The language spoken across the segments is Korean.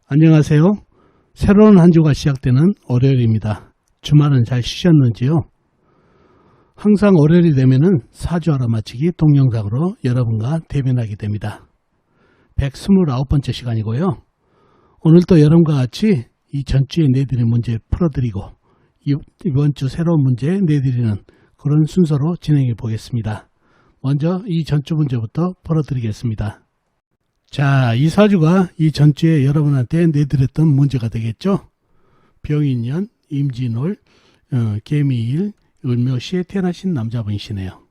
안녕하세요. 새로운 한 주가 시작되는 월요일입니다. 주말은 잘 쉬셨는지요? 항상 월요일이 되면은 사주 알아맞히기 동영상으로 여러분과 대면하게 됩니다. 129번째 시간이고요. 오늘도 여러분과 같이 이 전주에 내드린 문제 풀어드리고 이번 주 새로운 문제 내드리는 그런 순서로 진행해 보겠습니다. 먼저 이 전주 문제부터 풀어드리겠습니다. 자, 이 사주가 이 전주에 여러분한테 내드렸던 문제가 되겠죠. 병인년, 임진월, 개미일, 을묘시에 태어나신 남자분이시네요.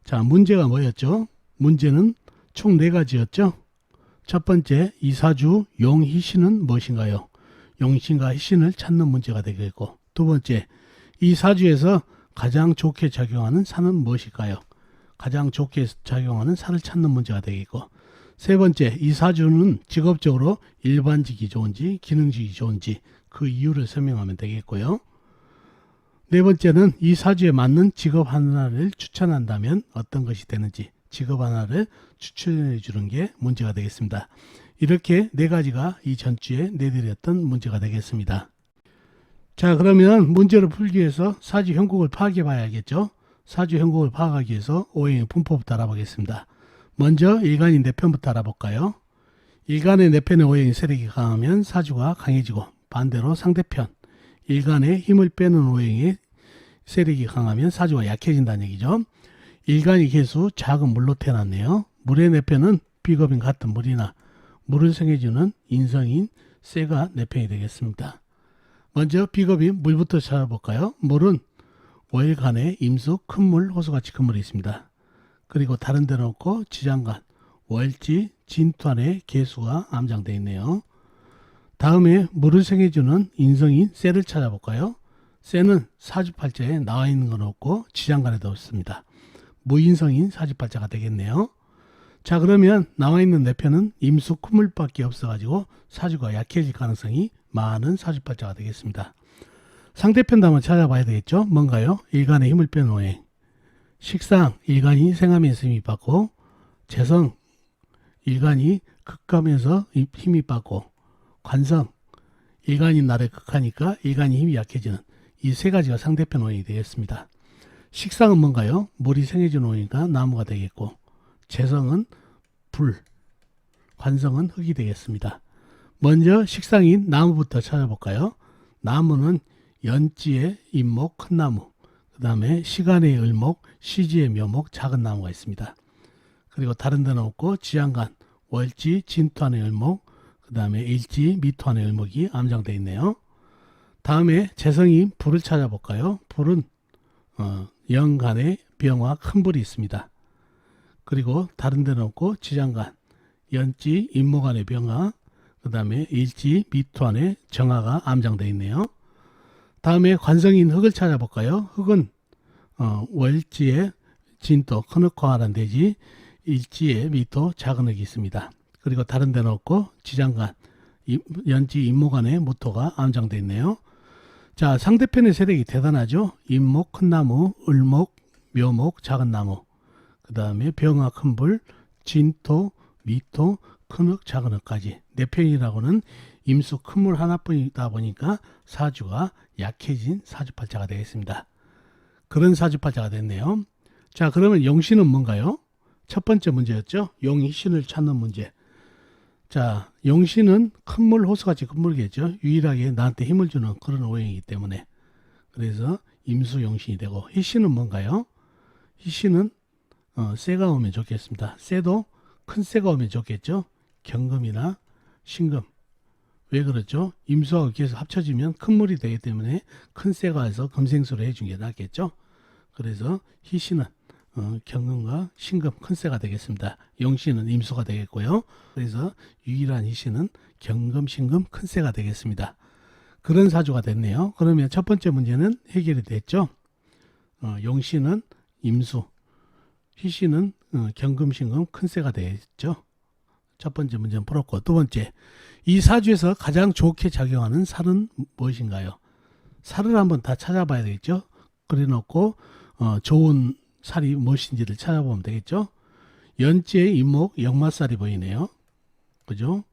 자, 문제가 뭐였죠? 문제는 총 4가지였죠. 첫 번째, 이 사주 용희신은 무엇인가요? 용신과 희신을 찾는 문제가 되겠고, 두 번째, 이 사주에서 가장 좋게 작용하는 사는 무엇일까요? 가장 좋게 작용하는 사를 찾는 문제가 되겠고, 세 번째, 이 사주는 직업적으로 일반직이 좋은지 기능직이 좋은지 그 이유를 설명하면 되겠고요. 네 번째는 이 사주에 맞는 직업 하나를 추천한다면 어떤 것이 되는지 직업 하나를 추천해 주는 게 문제가 되겠습니다. 이렇게 4가지가 이 전주에 내드렸던 문제가 되겠습니다. 자, 그러면 문제를 풀기 위해서 사주 형국을 파악해 봐야겠죠. 사주 형국을 파악하기 위해서 오행의 분포부터 알아보겠습니다. 먼저 일간인 내편부터 알아볼까요? 일간의 내편의 오행의 세력이 강하면 사주가 강해지고, 반대로 상대편 일간의 힘을 빼는 오행의 세력이 강하면 사주가 약해진다는 얘기죠. 일간이 개수 작은 물로 태어났네요. 물의 내편은 비겁인 같은 물이나 물을 생해주는 인성인 쇠가 내편이 되겠습니다. 먼저 비겁인 물부터 찾아볼까요? 물은 월간에 임수, 큰물, 호수같이 큰 물이 있습니다. 그리고 다른 데는 없고 지장간, 월지, 진토안에 개수가 암장되어 있네요. 다음에 물을 생해주는 인성인 쇠를 찾아볼까요? 쇠는 사주팔자에 나와 있는 건 없고 지장간에도 없습니다. 무인성인 사주팔자가 되겠네요. 자, 그러면 나와 있는 내편은 임수, 큰물밖에 없어가지고 사주가 약해질 가능성이 많은 사주팔자가 되겠습니다. 상대편도 한번 찾아봐야 되겠죠. 뭔가요? 일간의 힘을 빼는 오행. 식상, 일간이 생하면서 힘이 받고, 재성, 일간이 극하면서 힘이 받고, 관성, 일간이 나를 극하니까 일간이 힘이 약해지는 이 3가지가 상대편 오행이 되겠습니다. 식상은 뭔가요? 물이 생해지는 오행이니까 나무가 되겠고, 재성은 불, 관성은 흙이 되겠습니다. 먼저 식상인 나무부터 찾아볼까요? 나무는 연지의 임목, 큰 나무, 그 다음에 시간의 을목, 시지의 묘목, 작은 나무가 있습니다. 그리고 다른 데는 없고 지장간, 월지, 진토안의 을목, 그 다음에 일지, 미토안의 을목이 암장되어 있네요. 다음에 재성인 불을 찾아볼까요? 불은 영간의 병화, 큰 불이 있습니다. 그리고 다른 데는 없고 지장간, 연지, 임목안의 병화, 그 다음에 일지, 미토안의 정화가 암장되어 있네요. 다음에 관성인 흙을 찾아볼까요? 흙은 월지에 진토, 큰 흙과 하란 대지, 일지에 미토, 작은 흙이 있습니다. 그리고 다른 데는 없고 지장간, 연지, 임목안에 무토가 암장되어 있네요. 자, 상대편의 세력이 대단하죠. 임목, 큰 나무, 을목, 묘목, 작은 나무, 그 다음에 병화, 큰 불, 진토, 미토, 큰 흙, 작은 흙까지 4편이라고는 임수, 큰물 하나뿐이다 보니까 사주가 약해진 사주팔자가 되겠습니다. 그런 사주팔자가 됐네요. 자, 그러면 용신은 뭔가요? 첫 번째 문제였죠. 용희신을 찾는 문제. 자, 용신은 큰물, 호수같이 큰 물이겠죠. 유일하게 나한테 힘을 주는 그런 오행이기 때문에. 그래서 임수 용신이 되고, 희신은 뭔가요? 희신은 쇠가 오면 좋겠습니다. 쇠도 큰 쇠가 오면 좋겠죠. 경금이나 신금. 왜 그렇죠? 임수하고 계속 합쳐지면 큰 물이 되기 때문에 큰 쇠가 와서 금생수를 해준 게 낫겠죠. 그래서 희신은 경금과 신금, 큰 쇠가 되겠습니다. 용신은 임수가 되겠고요. 그래서 유일한 희신은 경금, 신금, 큰 쇠가 되겠습니다. 그런 사주가 됐네요. 그러면 첫 번째 문제는 해결이 됐죠. 용신은 임수, 희신은 경금, 신금, 큰 쇠가 되겠죠. 첫 번째 문제는 풀었고, 두 번째, 이 사주에서 가장 좋게 작용하는 살은 무엇인가요? 살을 한번 다 찾아봐야 되겠죠. 그래놓고 좋은 살이 무엇인지를 찾아보면 되겠죠. 연지의 임목, 역마살이 보이네요. 그죠?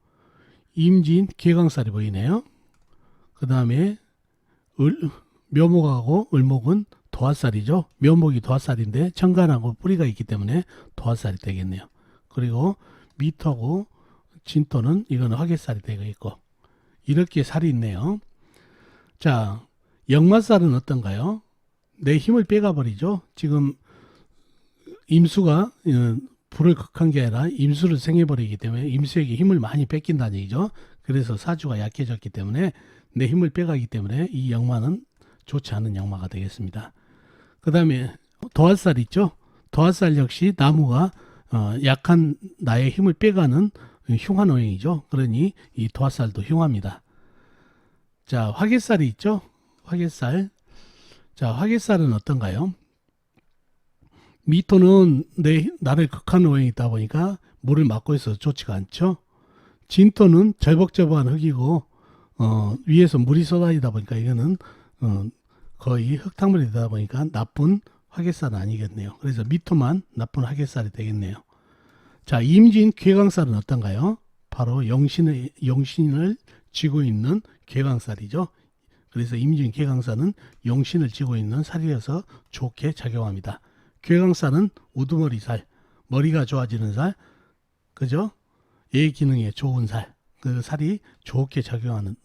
임진 개강살이 보이네요. 그 다음에 묘목하고 을목은 도화살이죠. 묘목이 도화살인데 천간하고 뿌리가 있기 때문에 도화살이 되겠네요. 그리고 미토하고 진토는 이거는 화개살이 되겠고, 이렇게 살이 있네요. 자, 역마살은 어떤가요? 내 힘을 빼가버리죠. 지금 임수가 불을 극한 게 아니라 임수를 생해버리기 때문에 임수에게 힘을 많이 뺏긴다는 얘기죠. 그래서 사주가 약해졌기 때문에 내 힘을 빼가기 때문에 이 역마는 좋지 않은 역마가 되겠습니다. 그 다음에 도화살 있죠. 도화살 역시 나무가 약한 나의 힘을 빼가는 흉한 오행이죠. 그러니 이 도화살도 흉합니다. 자, 화개살이 있죠. 화개살. 자, 화개살은 어떤가요? 미토는 나를 극한 오행이 있다 보니까 물을 막고 있어서 좋지가 않죠. 진토는 절벅절벅한 흙이고 위에서 물이 쏟아지다 보니까 이거는 거의 흙탕물이 되다 보니까 나쁜 화개살은 아니겠네요. 그래서 미토만 나쁜 화개살이 되겠네요. 자, 임진 괴강살은 어떤가요? 바로 용신을 쥐고 있는 괴강살이죠. 그래서 임진 괴강살은 용신을 쥐고 있는 살이어서 좋게 작용합니다. 괴강살은 우두머리살, 머리가 좋아지는 살, 그죠? 예 기능에 좋은 살, 그 살이 좋게 작용하는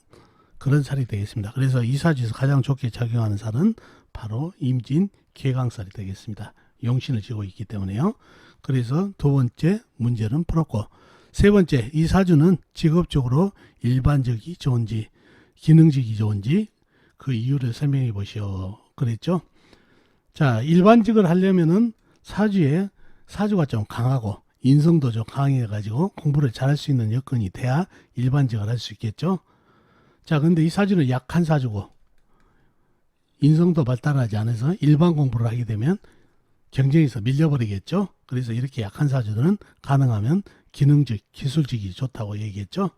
그런 살이 되겠습니다. 그래서 이 사주에서 가장 좋게 작용하는 살은 바로 임진 괴강살이 되겠습니다. 용신을 쥐고 있기 때문에요. 그래서 두 번째 문제는 풀었고, 세 번째, 이 사주는 직업적으로 일반적이 좋은지 기능직이 좋은지 그 이유를 설명해 보시오 그랬죠. 자, 일반직을 하려면은 사주가 좀 강하고 인성도 좀 강해 가지고 공부를 잘할 수 있는 여건이 돼야 일반직을 할 수 있겠죠. 자, 근데 이 사주는 약한 사주고 인성도 발달하지 않아서 일반 공부를 하게 되면 경쟁에서 밀려버리겠죠. 그래서 이렇게 약한 사주들은 가능하면 기능직, 기술직이 좋다고 얘기했죠.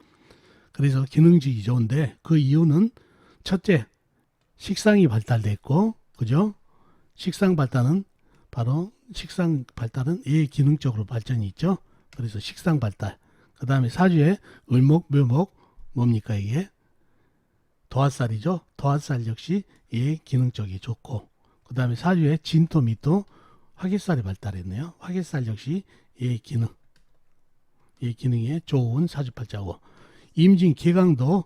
그래서 기능직이 좋은데 그 이유는 첫째, 식상이 발달됐고, 그죠? 식상 발달은 예 기능적으로 발전이 있죠. 그래서 식상 발달. 그 다음에 사주에 을목, 묘목 뭡니까 이게? 도화살이죠. 도화살 역시 예 기능적이 좋고, 그 다음에 사주에 진토, 미토, 화개살이 발달했네요. 화개살 역시 예 기능에 좋은 사주팔자고, 임진 개강도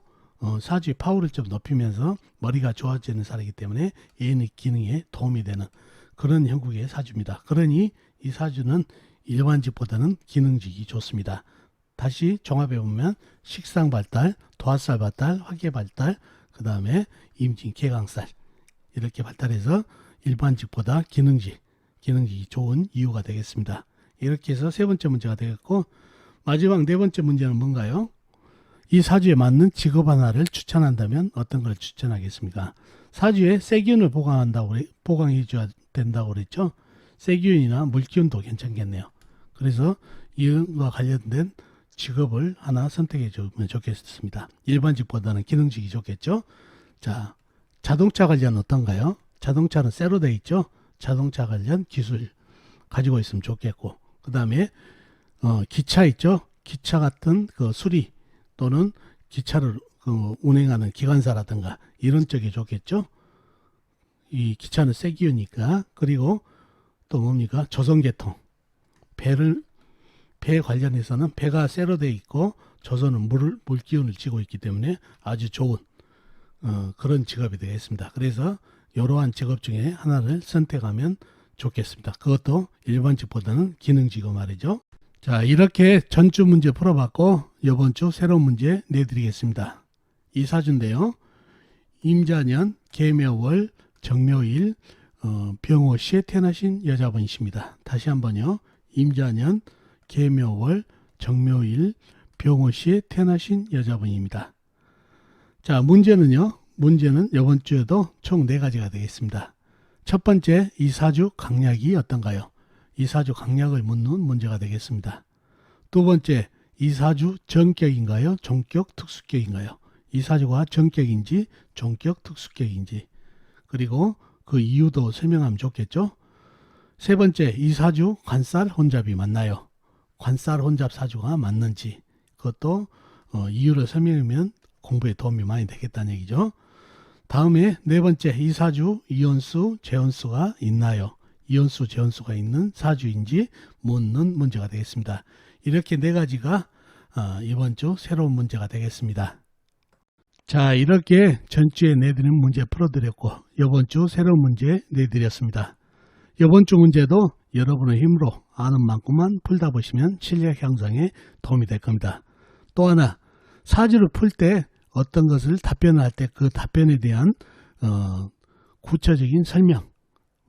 사주의 파워를 좀 높이면서 머리가 좋아지는 살이기 때문에 예 기능에 도움이 되는 그런 형국의 사주입니다. 그러니 이 사주는 일반직보다는 기능직이 좋습니다. 다시 종합해 보면 식상 발달, 도화살 발달, 화개 발달, 그 다음에 임진 개강살 이렇게 발달해서 일반직보다 기능직이 좋은 이유가 되겠습니다. 이렇게 해서 세 번째 문제가 되겠고, 마지막 네 번째 문제는 뭔가요? 이 사주에 맞는 직업 하나를 추천한다면 어떤 걸 추천하겠습니까? 사주에 세기운을 보강해 줘야 된다고 그랬죠. 세기운이나 물기운도 괜찮겠네요. 그래서 이와 관련된 직업을 하나 선택해 주면 좋겠습니다. 일반직보다는 기능직이 좋겠죠. 자, 자동차 관련 어떤가요? 자동차는 쇠로 되어 있죠. 자동차 관련 기술 가지고 있으면 좋겠고, 그 다음에 기차 있죠. 기차 같은 그 수리 또는 기차를 운행하는 기관사라든가 이런 쪽이 좋겠죠. 이 기차는 쇠기우니까. 그리고 또 뭡니까? 조선계통. 배 관련해서는 배가 쇠로 되어 있고 조선은 물기운을 쥐고 있기 때문에 아주 좋은 그런 직업이 되겠습니다. 그래서 이러한 직업 중에 하나를 선택하면 좋겠습니다. 그것도 일반직보다는 기능직업 말이죠. 자, 이렇게 전주 문제 풀어봤고 이번 주 새로운 문제 내드리겠습니다. 이 사주인데요. 임자년 계묘월 정묘일 병호시에 태어나신 여자분이십니다. 다시 한번요. 임자년 계묘월 정묘일 병호시에 태어나신 여자분입니다. 자, 문제는 이번 주에도 총 4가지가 되겠습니다. 첫 번째, 이 사주 강약이 어떤가요? 이 사주 강약을 묻는 문제가 되겠습니다. 두 번째, 이 사주 정격인가요? 종격 특수격인가요? 이 사주가 정격인지 종격 특수격인지, 그리고 그 이유도 설명하면 좋겠죠. 세 번째, 이 사주 관살 혼잡이 맞나요? 관살 혼잡 사주가 맞는지 그것도 이유를 설명하면 공부에 도움이 많이 되겠다는 얘기죠. 다음에 네 번째, 이 사주 이혼수, 재혼수가 있나요? 이혼수, 재혼수가 있는 사주인지 묻는 문제가 되겠습니다. 이렇게 네 가지가 이번 주 새로운 문제가 되겠습니다. 자, 이렇게 전주에 내드린 문제 풀어드렸고 이번 주 새로운 문제 내드렸습니다. 이번 주 문제도 여러분의 힘으로 아는 만큼만 풀다 보시면 실력 향상에 도움이 될 겁니다. 또 하나, 사주를 풀 때 어떤 것을 답변을 할 때 그 답변에 대한 구체적인 설명,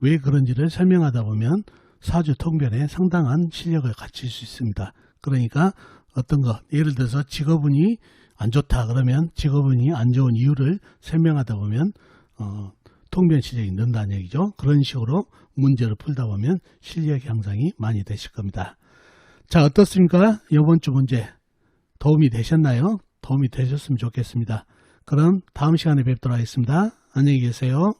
왜 그런지를 설명하다 보면 사주 통변에 상당한 실력을 갖출 수 있습니다. 그러니까 어떤 것, 예를 들어서 직업운이 안 좋다 그러면 직업운이 안 좋은 이유를 설명하다 보면 통변 실력이 는다는 얘기죠. 그런 식으로 문제를 풀다 보면 실력 향상이 많이 되실 겁니다. 자, 어떻습니까? 이번 주 문제 도움이 되셨나요? 도움이 되셨으면 좋겠습니다. 그럼 다음 시간에 뵙도록 하겠습니다. 안녕히 계세요.